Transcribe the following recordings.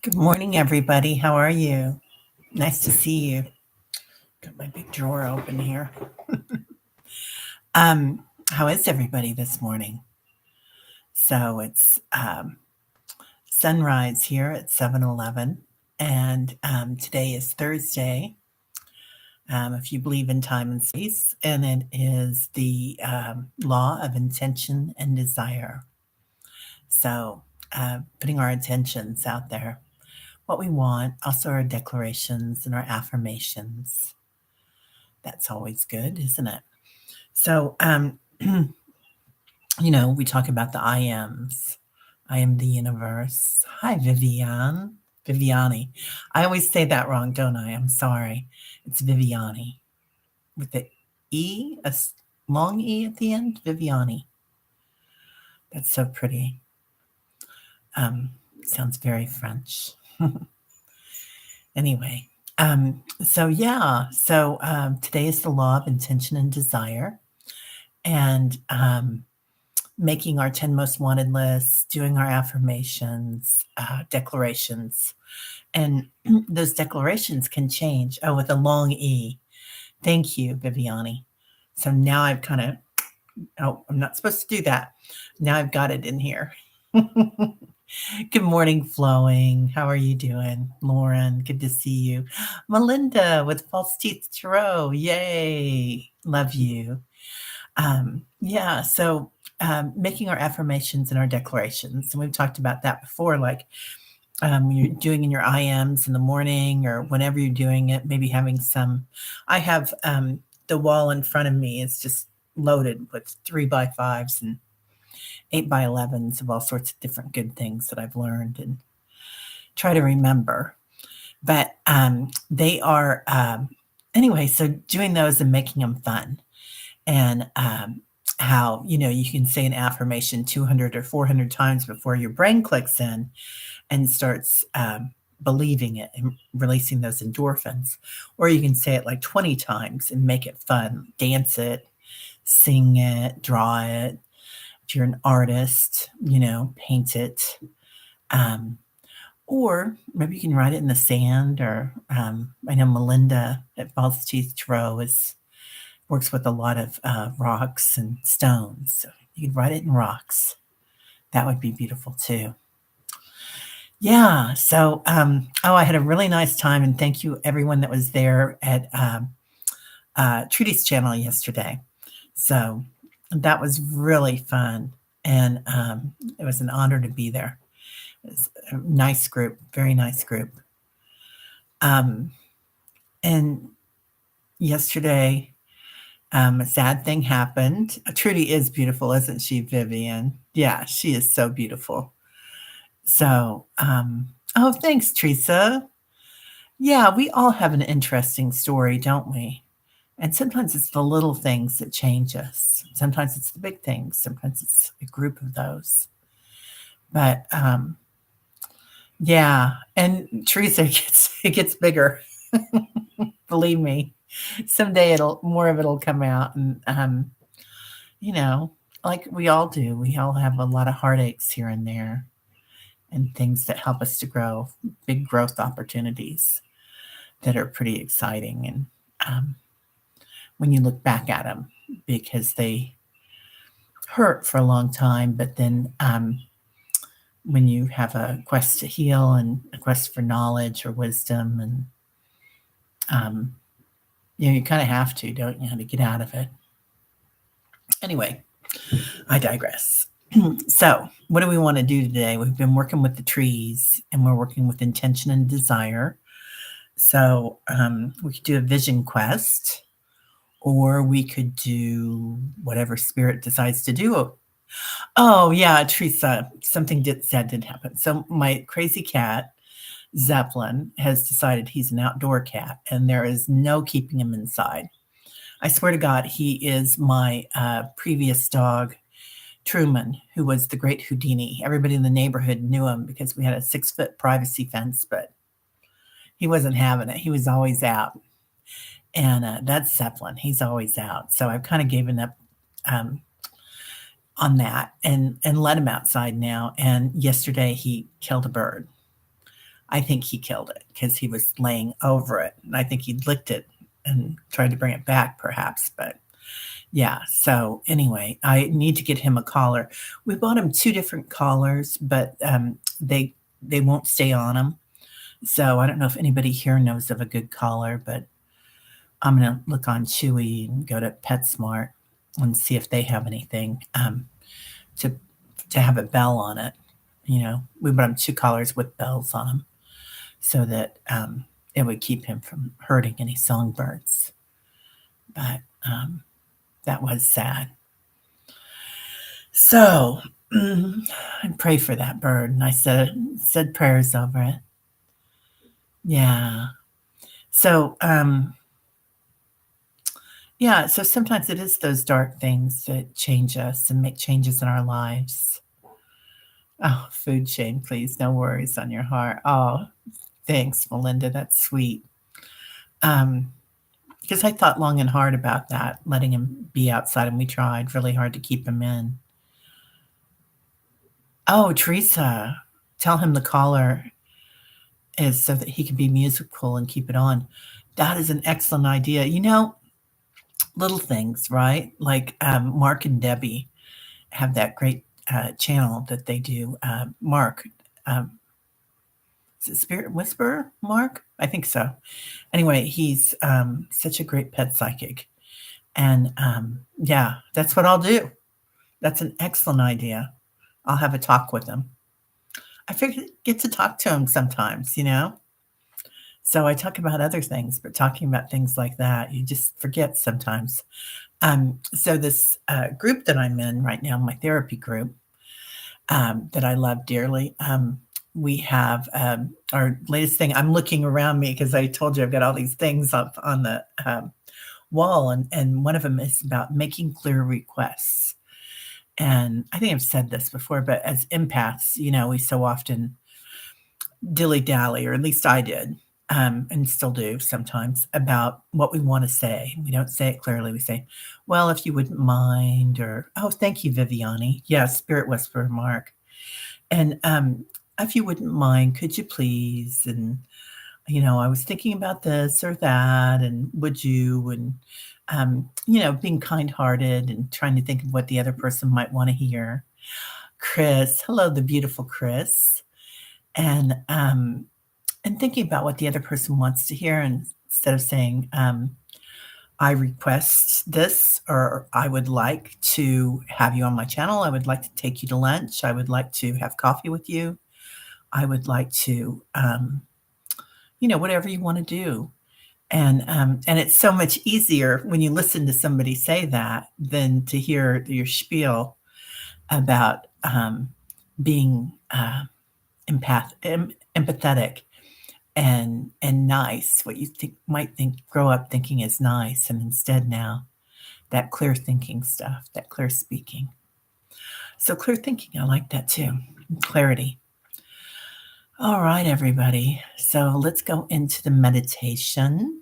Good morning, everybody. How are you? Nice to see you. Got my big drawer open here. How is everybody this morning? So it's sunrise here at 7:11, and today is Thursday. If you believe in time and space, and it is the law of intention and desire. So putting our intentions out there, what we want, also our declarations and our affirmations. That's always good, isn't it? So, we talk about the I ams. I am the universe. Hi, Viviane. Viviani. I always say that wrong, don't I? I'm sorry. It's Viviani with the E, long E at the end. Viviani. That's so pretty. Sounds very French. Anyway, today is the law of intention and desire. And making our 10 most wanted lists, doing our affirmations, declarations. And those declarations can change. Oh, with a long E. Thank you, Viviani. So now I've kind of, I'm not supposed to do that. Now I've got it in here. Good morning, Flowing. How are you doing? Lauren, good to see you. Melinda with False Teeth Tarot. Yay. Love you. Making our affirmations and our declarations. And we've talked about that before, like you're doing in your IMs in the morning or whenever you're doing it, maybe having some. I have the wall in front of me is just loaded with 3x5s and 8x11s of all sorts of different good things that I've learned and try to remember. But they are, anyway, so doing those and making them fun. And how, you can say an affirmation 200 or 400 times before your brain clicks in and starts believing it and releasing those endorphins. Or you can say it like 20 times and make it fun. Dance it, sing it, draw it. If you're an artist, paint it. Or maybe you can write it in the sand. Or I know Melinda at False Teeth Tarot works with a lot of rocks and stones. So you could write it in rocks. That would be beautiful too. Yeah. So, I had a really nice time, and thank you everyone that was there at Trudy's channel yesterday. So that was really fun, and it was an honor to be there. It was a nice group, very nice group. And yesterday, a sad thing happened. Trudy is beautiful, isn't she, Vivian? Yeah, she is so beautiful. So, oh, thanks, Teresa. Yeah, we all have an interesting story, don't we? And sometimes it's the little things that change us. Sometimes it's the big things. Sometimes it's a group of those. But yeah, and Teresa, it gets bigger. Believe me. Someday more of it'll come out, and like we all do. We all have a lot of heartaches here and there, and things that help us to grow, big growth opportunities that are pretty exciting. And when you look back at them, because they hurt for a long time, but then when you have a quest to heal and a quest for knowledge or wisdom, and you kind of have to, don't you, to get out of it. Anyway, I digress. So, what do we want to do today? We've been working with the trees, and we're working with intention and desire. So, we could do a vision quest, or we could do whatever spirit decides to do. Oh, yeah, Teresa, something sad did happen. So, my crazy cat, Zeppelin, has decided he's an outdoor cat, and there is no keeping him inside. I swear to God, he is my previous dog, Truman, who was the great Houdini. Everybody in the neighborhood knew him because we had a 6-foot privacy fence, but he wasn't having it. He was always out. And that's Zeppelin. He's always out. So I've kind of given up on that and let him outside now. And yesterday he killed a bird. I think he killed it because he was laying over it. And I think he licked it and tried to bring it back, perhaps. But yeah, so anyway, I need to get him a collar. We bought him two different collars, but they won't stay on him. So I don't know if anybody here knows of a good collar, but I'm gonna look on Chewy and go to PetSmart and see if they have anything to to have a bell on it. We bought him two collars with bells on them so that it would keep him from hurting any songbirds. But that was sad. So I pray for that bird, and I said prayers over it. Yeah. So yeah. So sometimes it is those dark things that change us and make changes in our lives. Oh, food shame, please. No worries on your heart. Oh, thanks, Melinda. That's sweet. Um, because I thought long and hard about that, letting him be outside, and we tried really hard to keep him in. Oh, Teresa, tell him the collar is so that he can be musical and keep it on. That is an excellent idea. Little things, right? Like Mark and Debbie have that great channel that they do. Mark, um, is it Spirit Whisperer? Mark? I think so. Anyway, he's such a great pet psychic. And yeah, that's what I'll do. That's an excellent idea. I'll have a talk with him. I figure get to talk to him sometimes. So I talk about other things, but talking about things like that, you just forget sometimes. So this group that I'm in right now, my therapy group, that I love dearly, we have our latest thing. I'm looking around me because I told you I've got all these things up on the wall, and one of them is about making clear requests. And I think I've said this before, but as empaths, we so often dilly dally, or at least I did, and still do sometimes, about what we want to say. We don't say it clearly. We say, well, if you wouldn't mind, or, oh, thank you, Viviani. Yeah, Spirit Whisperer, Mark. And if you wouldn't mind, could you please? And, I was thinking about this or that, and would you? And, being kind hearted and trying to think of what the other person might want to hear. Chris, hello, the beautiful Chris. And thinking about what the other person wants to hear, and instead of saying, I request this, or I would like to have you on my channel. I would like to take you to lunch. I would like to have coffee with you. I would like to, whatever you want to do. And it's so much easier when you listen to somebody say that than to hear your spiel about being empathetic and nice, what you might grow up thinking is nice, and instead now that clear thinking stuff, that clear speaking. So clear thinking, I like that too. Clarity. All right, everybody. So let's go into the meditation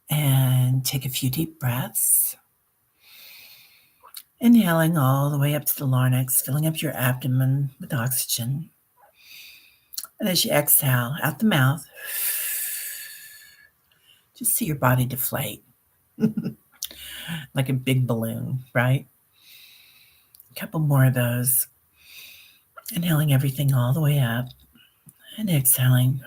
and take a few deep breaths. Inhaling all the way up to the larynx, filling up your abdomen with oxygen. And as you exhale out the mouth, just see your body deflate like a big balloon, right? A couple more of those. Inhaling everything all the way up and exhaling.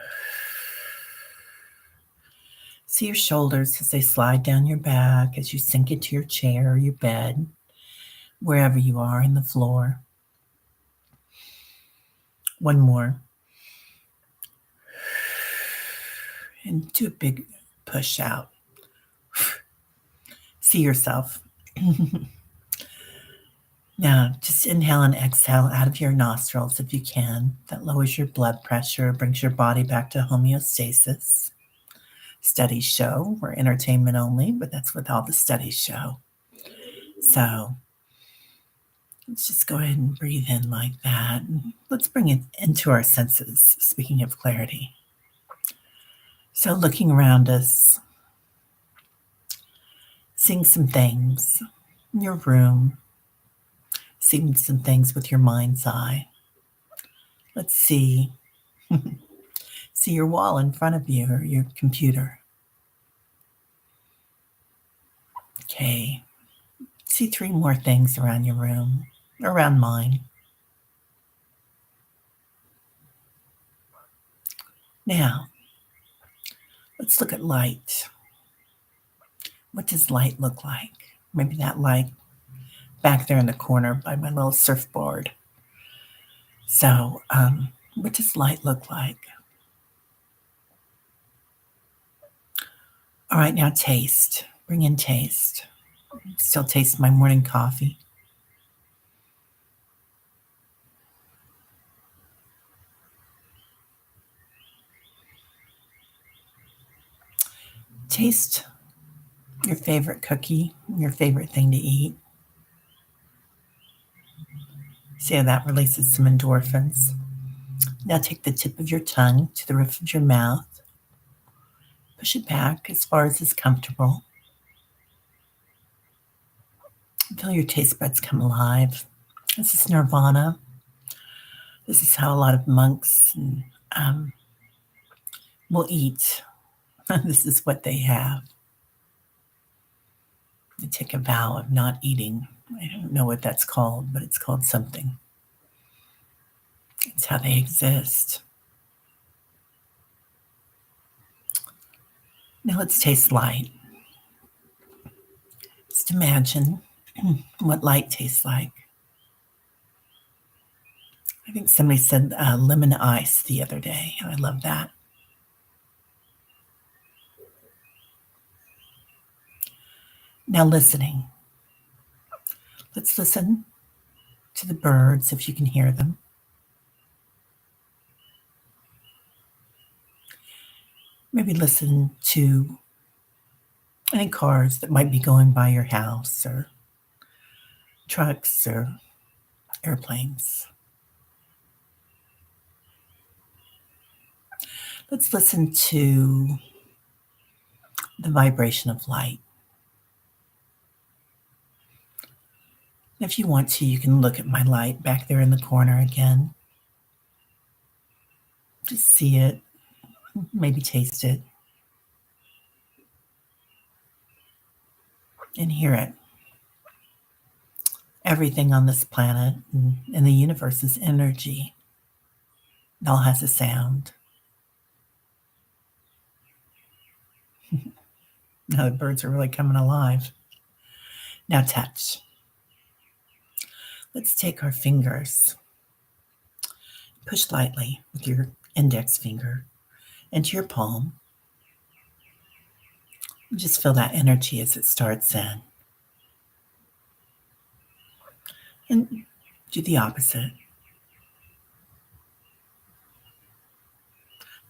See your shoulders as they slide down your back as you sink into your chair or your bed, wherever you are in the floor. One more. And do a big push out. See yourself. Now, just inhale and exhale out of your nostrils if you can. That lowers your blood pressure, brings your body back to homeostasis. Studies show we're entertainment only, but that's what all the studies show. So let's just go ahead and breathe in like that. Let's bring it into our senses, speaking of clarity. So looking around us, seeing some things in your room, seeing some things with your mind's eye. Let's see. See your wall in front of you or your computer. Okay. See three more things around your room, around mine. Now, let's look at light. What does light look like? Maybe that light back there in the corner by my little surfboard. So, what does light look like? All right, now taste. Bring in taste. Still taste my morning coffee. Taste your favorite cookie, your favorite thing to eat. See how that releases some endorphins. Now take the tip of your tongue to the roof of your mouth. Push it back as far as is comfortable. Feel your taste buds come alive. This is nirvana. This is how a lot of monks um, will eat. This is what they have. They take a vow of not eating. I don't know what that's called, but it's called something. It's how they exist. Now let's taste light. Just imagine what light tastes like. I think somebody said lemon ice the other day. I love that. Now listening. Let's listen to the birds if you can hear them. Maybe listen to any cars that might be going by your house or trucks or airplanes. Let's listen to the vibration of light. If you want to, you can look at my light back there in the corner again. Just see it, maybe taste it, and hear it. Everything on this planet and the universe is energy. It all has a sound. Now the birds are really coming alive. Now touch. Let's take our fingers, push lightly with your index finger into your palm. Just feel that energy as it starts in. And do the opposite.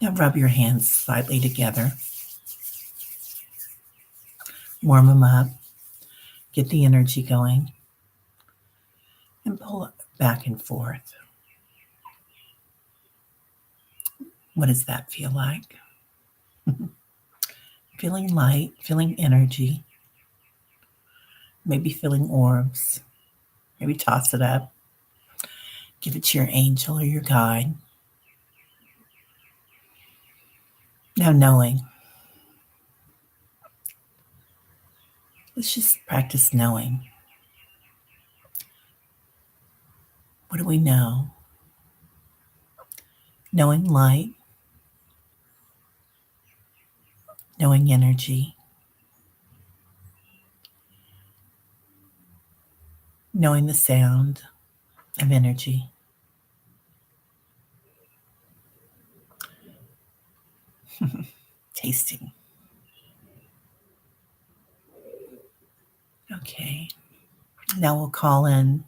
Now rub your hands slightly together. Warm them up. Get the energy going. And pull it back and forth. What does that feel like? Feeling light, feeling energy. Maybe feeling orbs. Maybe toss it up. Give it to your angel or your guide. Now knowing. Let's just practice knowing. What do we know? Knowing light, knowing energy, knowing the sound of energy. Tasting. Okay. Now we'll call in.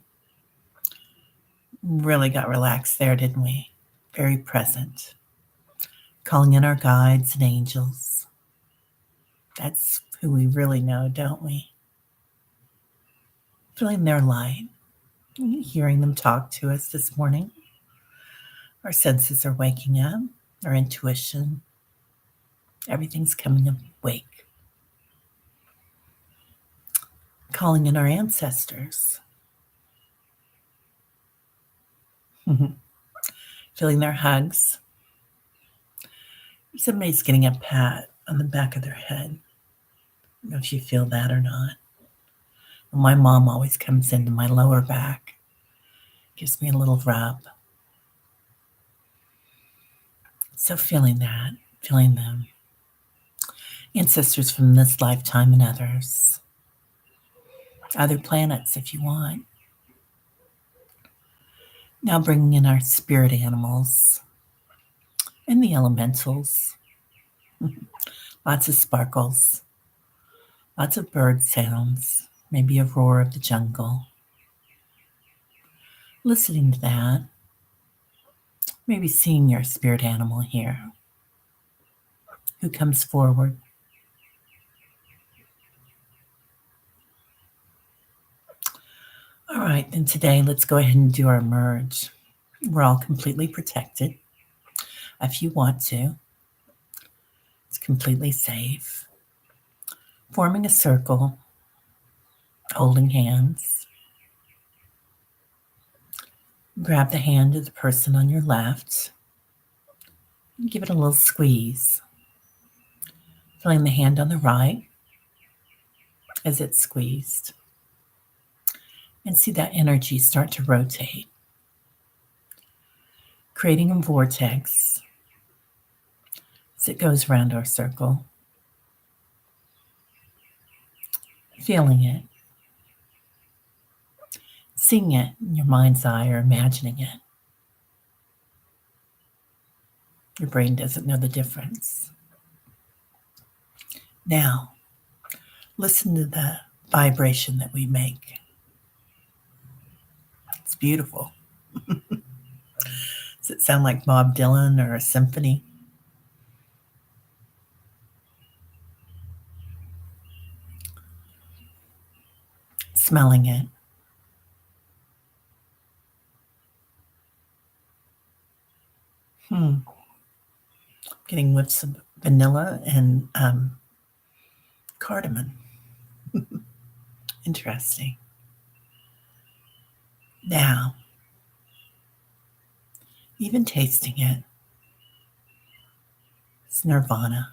Really got relaxed there, didn't we? Very present. Calling in our guides and angels. That's who we really know, don't we? Feeling their light. Hearing them talk to us this morning. Our senses are waking up. Our intuition. Everything's coming awake. Calling in our ancestors. Feeling their hugs. Somebody's getting a pat on the back of their head. I don't know if you feel that or not. My mom always comes into my lower back, gives me a little rub. So feeling that, feeling them. Ancestors from this lifetime and others. Other planets if you want. Now bringing in our spirit animals and the elementals. Lots of sparkles. Lots of bird sounds. Maybe a roar of the jungle. Listening to that. Maybe seeing your spirit animal here. Who comes forward. All right, then today let's go ahead and do our merge. We're all completely protected. If you want to, it's completely safe. Forming a circle, holding hands. Grab the hand of the person on your left and give it a little squeeze. Feeling the hand on the right as it's squeezed. And see that energy start to rotate, creating a vortex as it goes around our circle. Feeling it, seeing it in your mind's eye or imagining it. Your brain doesn't know the difference. Now, listen to the vibration that we make. It's beautiful. Does it sound like Bob Dylan or a symphony? Smelling it. Getting whiffs of vanilla and cardamom. Interesting. Now, even tasting it, it's nirvana.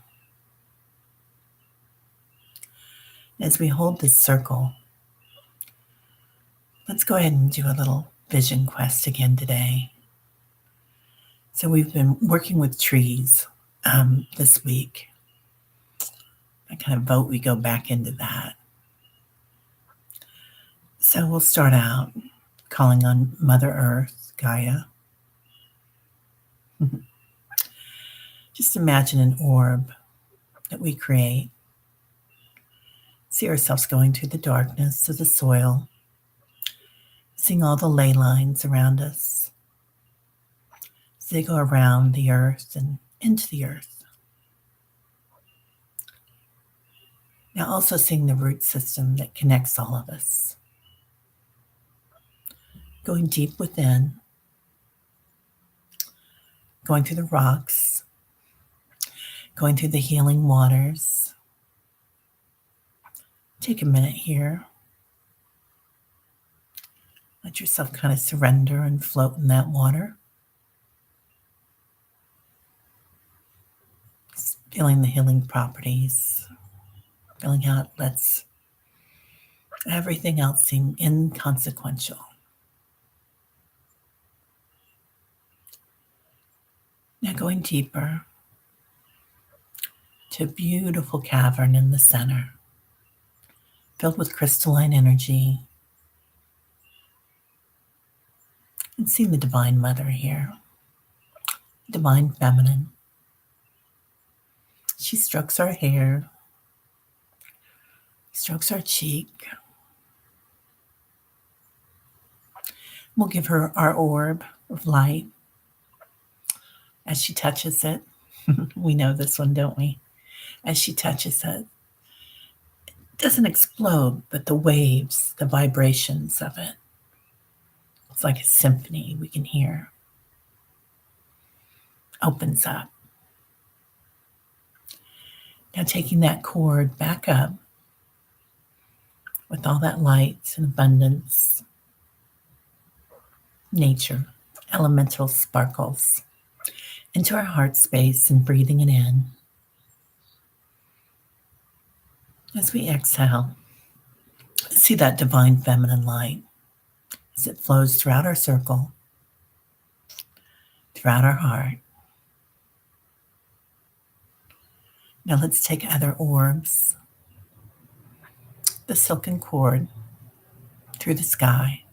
As we hold this circle, let's go ahead and do a little vision quest again today. So we've been working with trees this week. I kind of vote we go back into that. So we'll start out calling on Mother Earth, Gaia. Just imagine an orb that we create. See ourselves going through the darkness of the soil, seeing all the ley lines around us as they go around the earth and into the earth. Now also seeing the root system that connects all of us. Going deep within, going through the rocks, going through the healing waters. Take a minute here. Let yourself kind of surrender and float in that water. Just feeling the healing properties, feeling how it lets everything else seem inconsequential. Now going deeper to a beautiful cavern in the center, filled with crystalline energy. And seeing the Divine Mother here, Divine Feminine. She strokes our hair, strokes our cheek. We'll give her our orb of light as she touches it. We know this one, don't we? As she touches it, it doesn't explode, but the waves, the vibrations of it, it's like a symphony we can hear. Opens up. Now taking that cord back up with all that light and abundance, nature, elemental sparkles, into our heart space and breathing it in. As we exhale, see that divine feminine light as it flows throughout our circle, throughout our heart. Now let's take other orbs, the silken cord through the sky.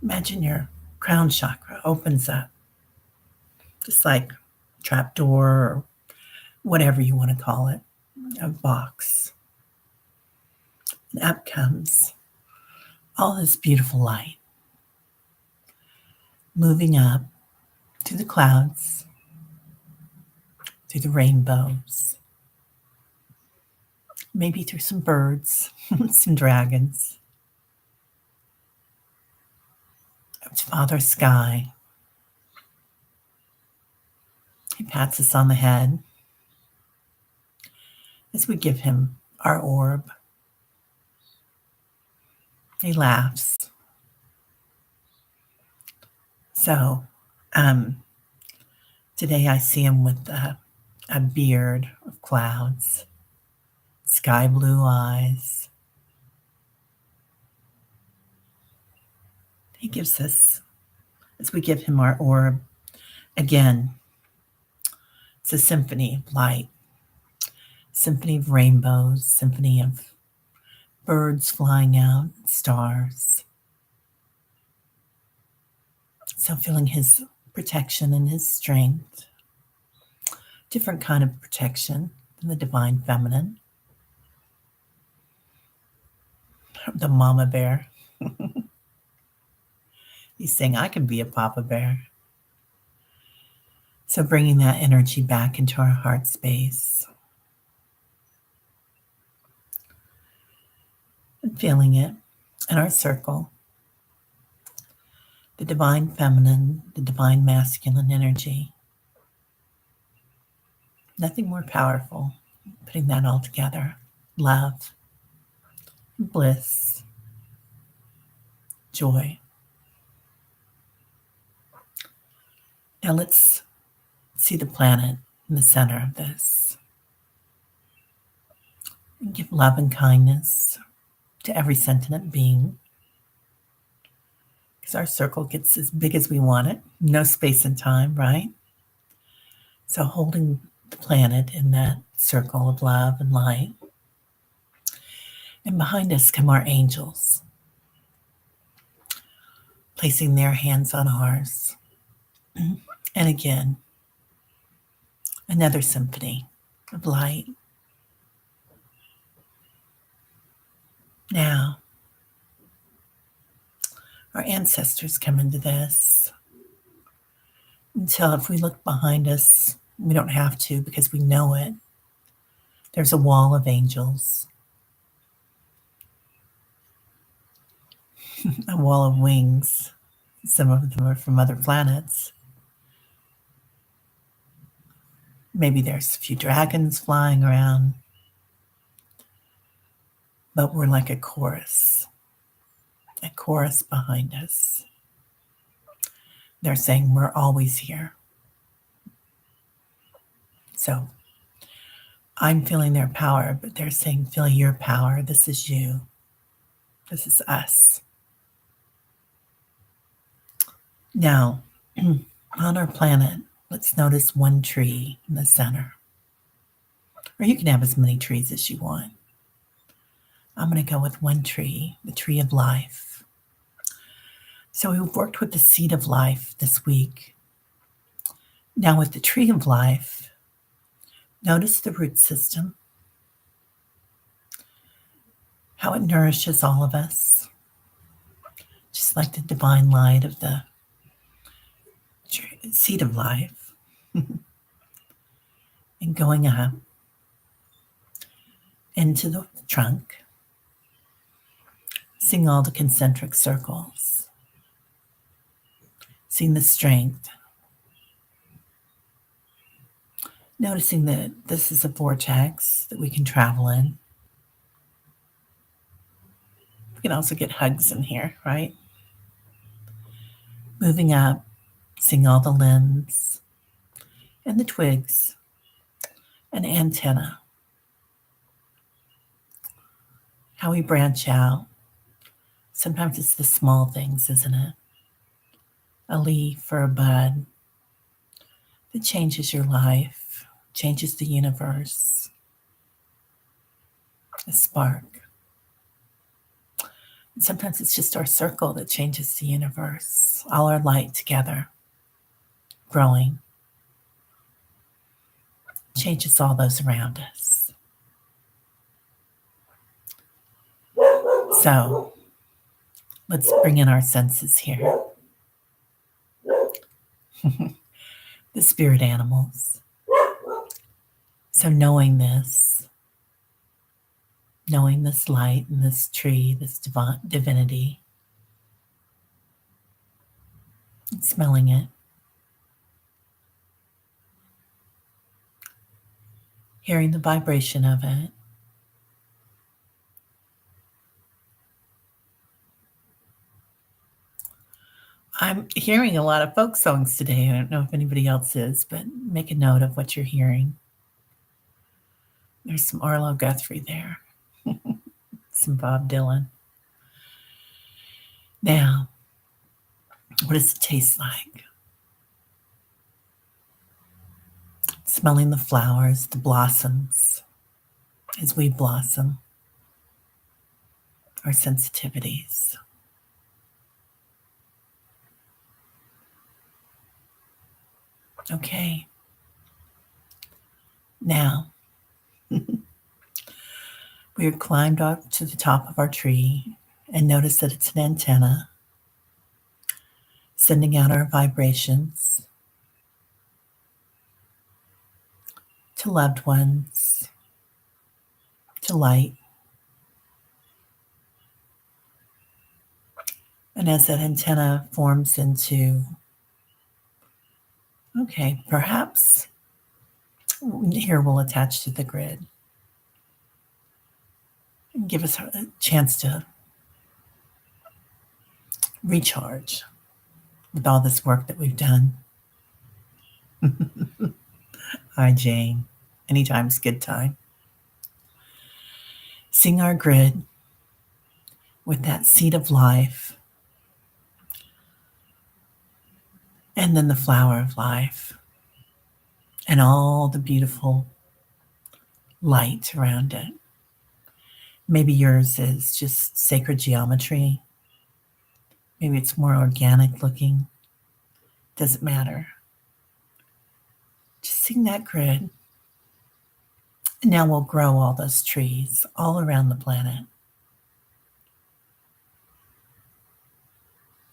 Imagine your crown chakra opens up, just like a trap door or whatever you want to call it, a box. And up comes all this beautiful light, moving up through the clouds, through the rainbows, maybe through some birds, some dragons, up to Father Sky. He pats us on the head as we give him our orb. He laughs. So today I see him with a beard of clouds, sky blue eyes. He gives us, as we give him our orb, again, it's a symphony of light, symphony of rainbows, symphony of birds flying out, stars. So feeling his protection and his strength, different kind of protection than the divine feminine, the mama bear. He's saying, I can be a papa bear. So bringing that energy back into our heart space and feeling it in our circle. The divine feminine, the divine masculine energy. Nothing more powerful. Putting that all together. Love, bliss, joy. Now let's see the planet in the center of this. And give love and kindness to every sentient being. Because our circle gets as big as we want it. No space and time, right? So holding the planet in that circle of love and light. And behind us come our angels, placing their hands on ours. And again, another symphony of light. Now, our ancestors come into this. Until if we look behind us, we don't have to because we know it. There's a wall of angels, a wall of wings. Some of them are from other planets. Maybe there's a few dragons flying around, but we're like a chorus behind us. They're saying we're always here. So I'm feeling their power, but they're saying, feel your power. This is you. This is us. Now, on our planet, let's notice one tree in the center. Or you can have as many trees as you want. I'm going to go with one tree, the tree of life. So we've worked with the seed of life this week. Now with the tree of life, notice the root system, how it nourishes all of us, just like the divine light of the seed of life. And going up into the trunk, seeing all the concentric circles, seeing the strength, noticing that this is a vortex that we can travel in. We can also get hugs in here, right? Moving up, seeing all the limbs and the twigs and antenna, how we branch out. Sometimes it's the small things, isn't it? A leaf or a bud that changes your life, changes the universe, a spark. And sometimes it's just our circle that changes the universe, all our light together, growing, changes all those around us. So let's bring in our senses here. The spirit animals. So knowing this light and this tree, this divinity, and smelling it, hearing the vibration of it. I'm hearing a lot of folk songs today. I don't know if anybody else is, but make a note of what you're hearing. There's some Arlo Guthrie there, some Bob Dylan. Now, what does it taste like? Smelling the flowers, the blossoms, as we blossom, our sensitivities. Okay. Now, we have climbed up to the top of our tree and notice that it's an antenna sending out our vibrations to loved ones, to light. And as that antenna forms into, okay, perhaps here we'll attach to the grid and give us a chance to recharge with all this work that we've done. Hi, Jane. Anytime's a good time. Seeing our grid with that seed of life, and then the flower of life, and all the beautiful light around it. Maybe yours is just sacred geometry. Maybe it's more organic looking. Doesn't matter. Just seeing that grid. And now we'll grow all those trees all around the planet.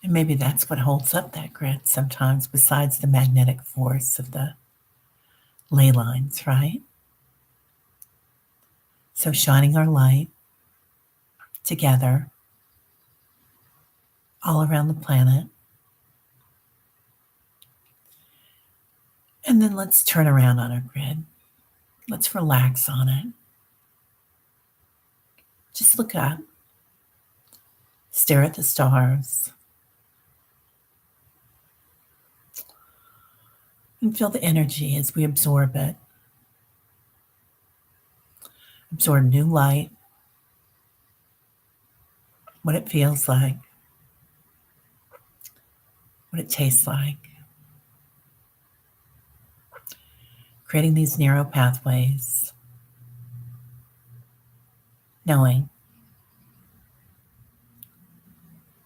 And maybe that's what holds up that grid sometimes, besides the magnetic force of the ley lines, right? So shining our light together all around the planet. And then let's turn around on our grid. Let's relax on it. Just look up. Stare at the stars. And feel the energy as we absorb it. Absorb new light. What it feels like. What it tastes like. Creating these narrow pathways. Knowing.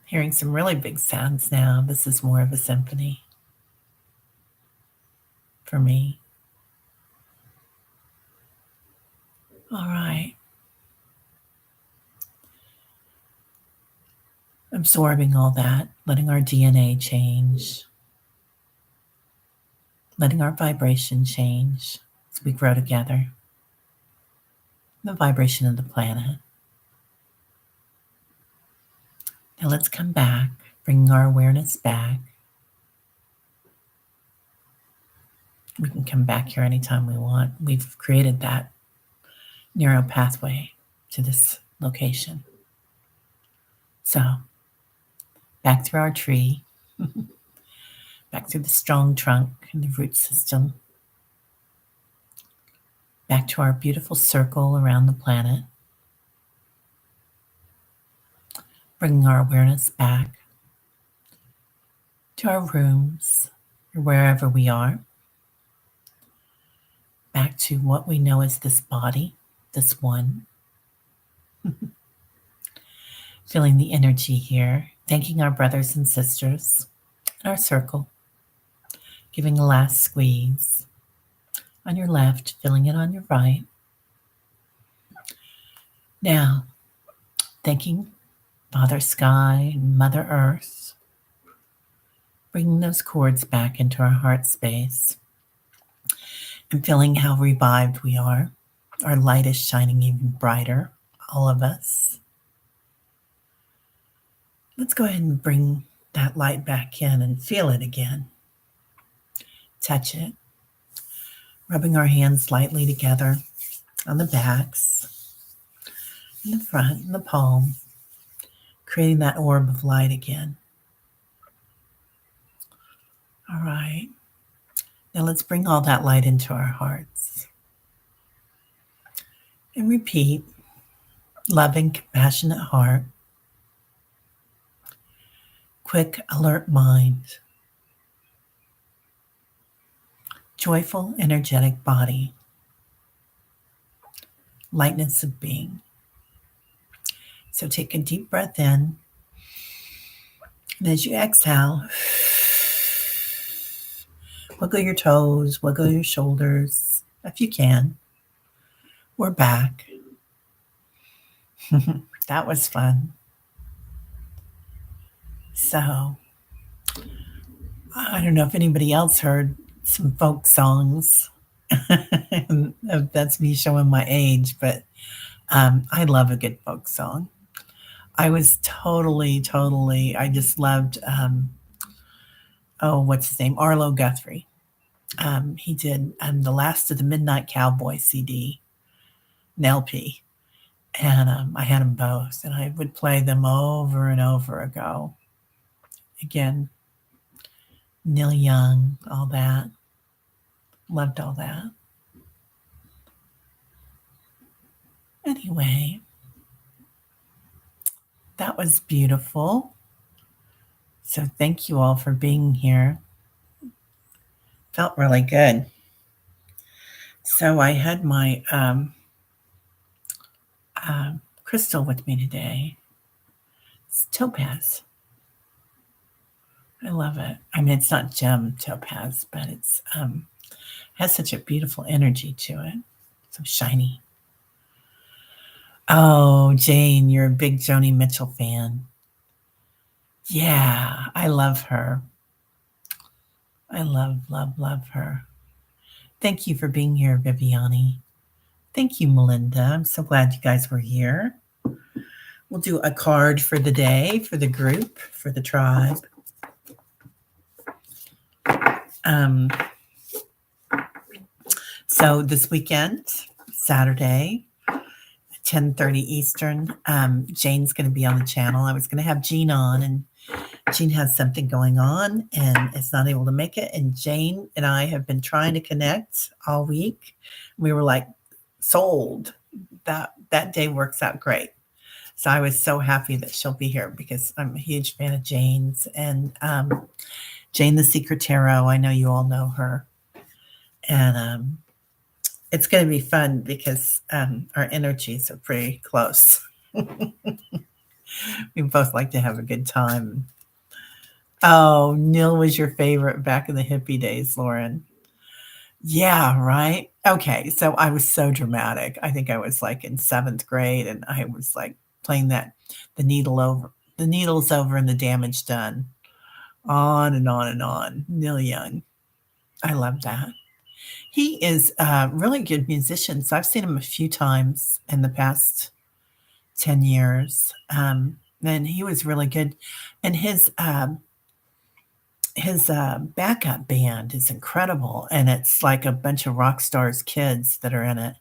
Hearing some really big sounds now. This is more of a symphony for me. All right. Absorbing all that, letting our DNA change, letting our vibration change as we grow together. The vibration of the planet. Now let's come back, bringing our awareness back. We can come back here anytime we want. We've created that narrow pathway to this location. So, back through our tree, back through the strong trunk and the root system, back to our beautiful circle around the planet, bringing our awareness back to our rooms or wherever we are, back to what we know as this body, this one. Feeling the energy here, thanking our brothers and sisters in our circle, giving a last squeeze on your left, feeling it on your right. Now, thanking Father Sky and Mother Earth, bringing those cords back into our heart space and feeling how revived we are. Our light is shining even brighter, all of us. Let's go ahead and bring that light back in and feel it again. Touch it, rubbing our hands lightly together on the backs, in the front, in the palm, creating that orb of light again. All right. Now let's bring all that light into our hearts. And repeat, loving, compassionate heart, quick, alert mind, joyful, energetic body, lightness of being. So take a deep breath in. And as you exhale, wiggle your toes, wiggle your shoulders, if you can. We're back. That was fun. So, I don't know if anybody else heard some folk songs. That's me showing my age, but I love a good folk song. I was totally, I just loved, what's his name? Arlo Guthrie. He did The Last of the Midnight Cowboy CD, an LP. And I had them both, and I would play them over and over ago. Again, Neil Young, all that. Loved all that. Anyway, that was beautiful. So thank you all for being here. Felt really good. So I had my crystal with me today. It's topaz. I love it. I mean, it's not gem topaz, but it's has such a beautiful energy to it. So shiny. Oh, Jane, you're a big Joni Mitchell fan. Yeah, I love her. I love her. Thank you for being here, Viviani. Thank you, Melinda. I'm so glad you guys were here. We'll do a card for the day, for the group, for the tribe. So this weekend, Saturday, 10:30 Eastern, Jane's going to be on the channel. I was going to have Jean on, and Jean has something going on and is not able to make it. And Jane and I have been trying to connect all week. We were like sold. That day works out great. So I was so happy that she'll be here because I'm a huge fan of Jane's. And Jane the Secret Tarot, I know you all know her. And it's going to be fun because our energies are pretty close. We both like to have a good time. Oh, Neil was your favorite back in the hippie days, Lauren. Yeah, right. Okay, so I was so dramatic. I think I was like in 7th grade, and I was like playing that the needle's over and the damage done. On and on and on. Neil Young. I love that. He is a really good musician. So I've seen him a few times in the past 10 years. And he was really good. And his backup band is incredible. And it's like a bunch of rock stars kids that are in it.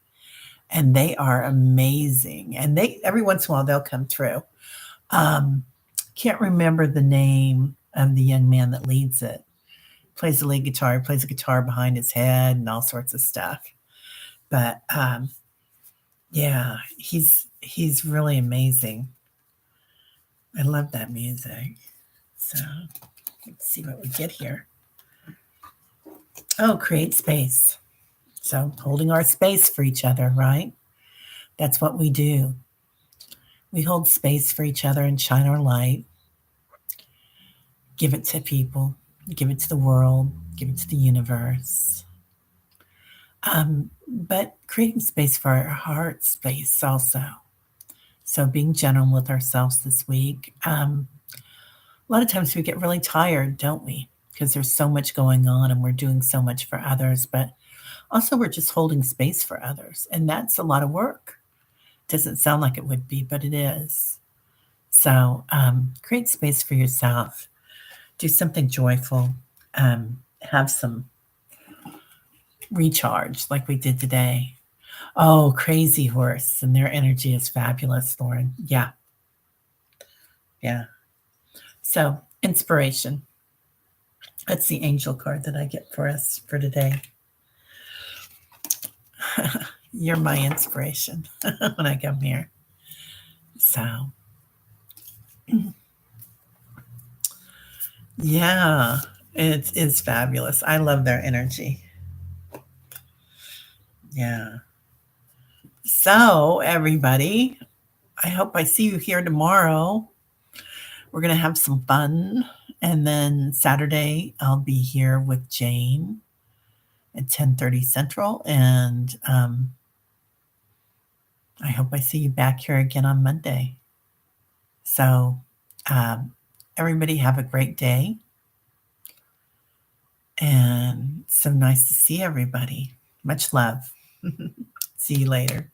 And they are amazing. And they every once in a while they'll come through. Can't remember the name of the young man that leads it. plays the lead guitar, he plays the guitar behind his head and all sorts of stuff. But yeah, he's really amazing. I love that music. So let's see what we get here. Oh, create space. So holding our space for each other, right? That's what we do. We hold space for each other and shine our light. Give it to people, give it to the world, give it to the universe. But creating space for our heart space also. So being gentle with ourselves this week. A lot of times we get really tired, don't we? Because there's so much going on and we're doing so much for others, but also we're just holding space for others. And that's a lot of work. Doesn't sound like it would be, but it is. So create space for yourself. Do something joyful. Have some recharge like we did today. Oh, Crazy Horse, and their energy is fabulous, Lauren. Yeah. Yeah. So, inspiration. That's the angel card that I get for us for today. You're my inspiration when I come here. So, yeah, it is fabulous. I love their energy. Yeah. So, everybody, I hope I see you here tomorrow. We're going to have some fun. And then Saturday, I'll be here with Jane at 10:30 Central. And I hope I see you back here again on Monday. So, um, everybody have a great day. And so nice to see everybody. Much love. See you later.